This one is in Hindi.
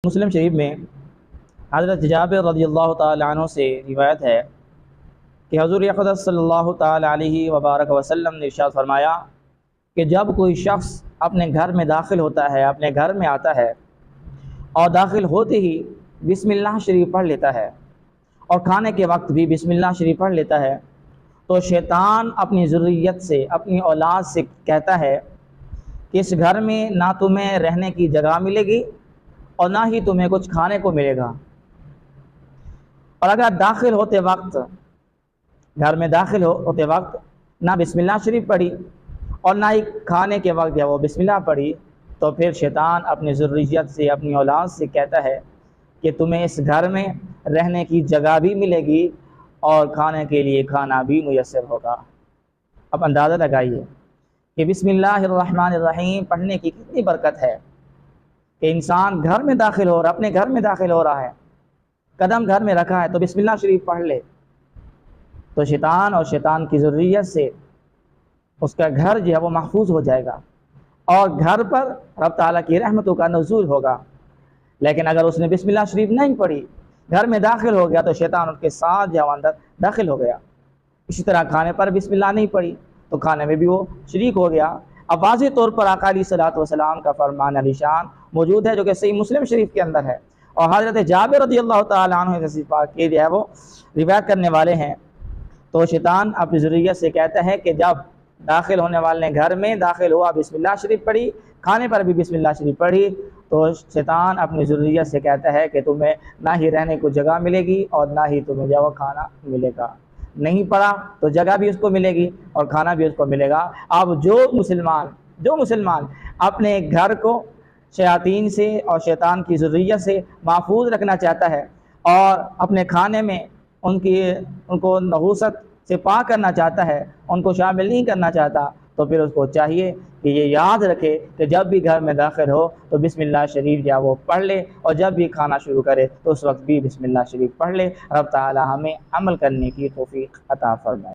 मुस्लिम शरीफ में हज़रत जाबिर रज़ियल्लाहु ताला अन्हु से रिवायत है कि हुज़ूर अक़दस सल्लल्लाहु ताला अलैहि वबारक वसल्लम ने इरशाद फरमाया कि जब कोई शख्स अपने घर में दाखिल होता है, अपने घर में आता है और दाखिल होते ही बिस्मिल्लाह शरीफ पढ़ लेता है और खाने के वक्त भी बिस्मिल्लाह शरीफ पढ़ लेता है, तो शैतान अपनी ज़ुर्रियत से, अपनी औलाद से कहता है कि इस घर में ना तुम्हें रहने की जगह मिलेगी और ना ही तुम्हें कुछ खाने को मिलेगा। और अगर दाखिल होते वक्त, घर में दाखिल होते वक्त ना बिस्मिल्लाह शरीफ पढ़ी और ना ही खाने के वक्त जब वो बिस्मिल्लाह पढ़ी, तो फिर शैतान अपनी ज़ुर्रियत से, अपनी औलाद से कहता है कि तुम्हें इस घर में रहने की जगह भी मिलेगी और खाने के लिए खाना भी मुयस्सर होगा। अब अंदाज़ा लगाइए कि बिस्मिल्लाहिर्रहमानिर्रहीम पढ़ने की कितनी बरकत है कि इंसान घर में दाखिल हो रहा, अपने घर में दाखिल हो रहा है, कदम घर में रखा है तो बिस्मिल्लाह शरीफ पढ़ ले, तो शैतान और शैतान की ज़ुर्रियत से उसका घर जो है वो महफूज हो जाएगा और घर पर रब ताला की रहमतों का नुज़ूल होगा। लेकिन अगर उसने बिस्मिल्लाह शरीफ नहीं पढ़ी, घर में दाखिल हो गया, तो शैतान उसके साथ जो अंदर दाखिल हो गया। इसी तरह खाने पर बिस्मिल्लाह नहीं पढ़ी तो खाने में भी वो शरीक हो गया। अब वाज़ेह तौर पर आका अलैहिस्सलातु वस्सलाम का फरमान अलीशान मौजूद है जो कि सही मुस्लिम शरीफ के अंदर है, और हज़रत जाबिर रज़ियल्लाहु ताला अन्हु के जो है वो रिवायत करने वाले हैं। तो शैतान अपनी ज़ुर्रियत से कहता है कि जब दाखिल होने वाले घर में दाखिल हुआ, बिस्मिल्लाह शरीफ पढ़ी, खाने पर भी बिस्मिल्लाह शरीफ पढ़ी, तो शैतान अपनी ज़ुर्रियत से कहता है कि तुम्हें ना ही रहने को जगह मिलेगी और ना ही तुम्हें जो खाना मिलेगा। नहीं पढ़ा तो जगह भी उसको मिलेगी और खाना भी उसको मिलेगा। अब जो मुसलमान अपने घर को शयातीन से और शैतान की ज़ुर्रियत से महफूज रखना चाहता है और अपने खाने में उनको नहूसत से पाक करना चाहता है, उनको शामिल नहीं करना चाहता, तो फिर उसको चाहिए कि ये याद रखे कि जब भी घर में दाखिल हो तो बिस्मिल्लाह शरीफ या वो पढ़ ले, और जब भी खाना शुरू करे तो उस वक्त भी बिस्मिल्लाह शरीफ पढ़ ले। रब ताला हमें अमल करने की तौफीक अता फरमाए।